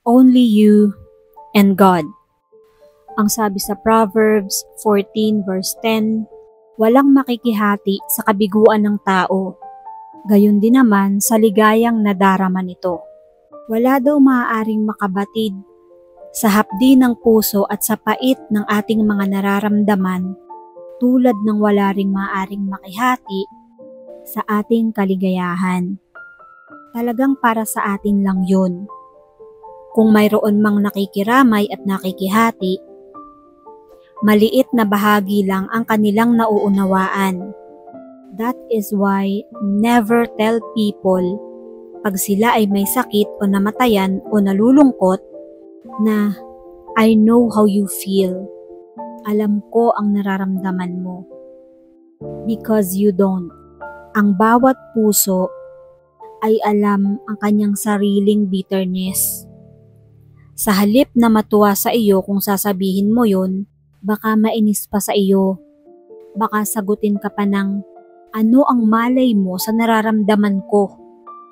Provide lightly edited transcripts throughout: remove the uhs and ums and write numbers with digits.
Only you and God. Ang sabi sa Proverbs 14 verse 10, walang makikihati sa kabiguan ng tao. Gayon din naman sa ligayang nadarama nito. Wala daw maaaring makabatid sa hapdi ng puso at sa pait ng ating mga nararamdaman tulad ng wala ring maaaring makihati sa ating kaligayahan. Talagang para sa atin lang yun. Kung mayroon mang nakikiramay at nakikihati, maliit na bahagi lang ang kanilang nauunawaan. That is why never tell people pag sila ay may sakit o namatayan o nalulungkot na I know how you feel. Alam ko ang nararamdaman mo. Because you don't. Ang bawat puso ay alam ang kanyang sariling bitterness. Sa halip na matuwa sa iyo kung sasabihin mo yun, baka mainis pa sa iyo. Baka sagutin ka pa ng, ano ang malay mo sa nararamdaman ko?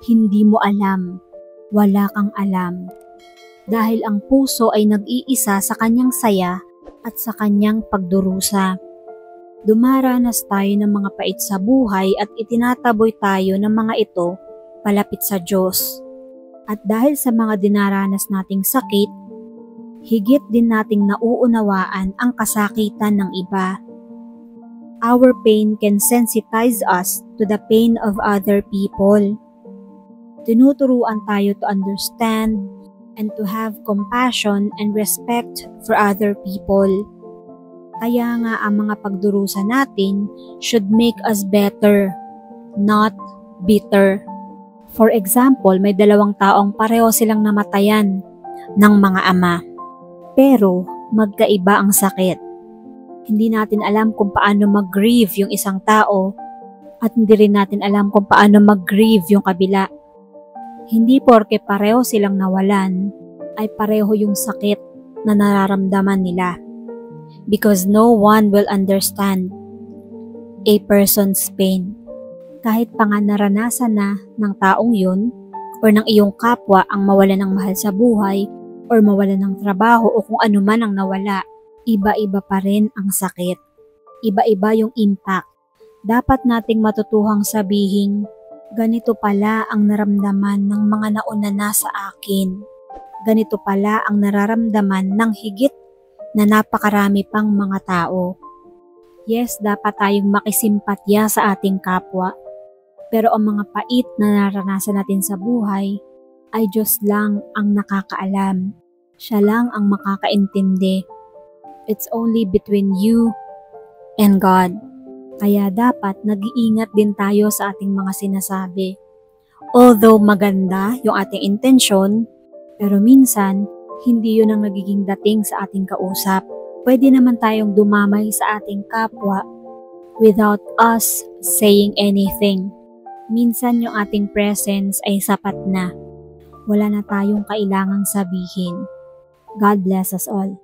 Hindi mo alam. Wala kang alam. Dahil ang puso ay nag-iisa sa kanyang saya at sa kanyang pagdurusa. Dumaranas tayo ng mga pait sa buhay at itinataboy tayo ng mga ito palapit sa Diyos. At dahil sa mga dinaranas nating sakit, higit din nating nauunawaan ang kasakitan ng iba. Our pain can sensitize us to the pain of other people. Tinuturuan tayo to understand and to have compassion and respect for other people. Kaya nga ang mga pagdurusa natin should make us better, not bitter. For example, may dalawang taong pareho silang namatayan ng mga ama. Pero magkaiba ang sakit. Hindi natin alam kung paano mag-grieve yung isang tao at hindi rin natin alam kung paano mag-grieve yung kabila. Hindi porke pareho silang nawalan ay pareho yung sakit na nararamdaman nila. Because no one will understand a person's pain. Kahit pa nga naranasan na ng taong yun or ng iyong kapwa ang mawalan ng mahal sa buhay or mawalan ng trabaho o kung ano man ang nawala, iba-iba pa rin ang sakit. Iba-iba yung impact. Dapat nating matutuhang sabihin, ganito pala ang naramdaman ng mga nauna na sa akin. Ganito pala ang nararamdaman ng higit na napakarami pang mga tao. Yes, dapat tayong makisimpatya sa ating kapwa. Pero ang mga pait na naranasan natin sa buhay ay Diyos lang ang nakakaalam. Siya lang ang makakaintindi. It's only between you and God. Kaya dapat nag-iingat din tayo sa ating mga sinasabi. Although maganda yung ating intensyon, pero minsan hindi yun ang nagiging dating sa ating kausap. Pwede naman tayong dumamay sa ating kapwa without us saying anything. Minsan yung ating presence ay sapat na. Wala na tayong kailangang sabihin. God bless us all.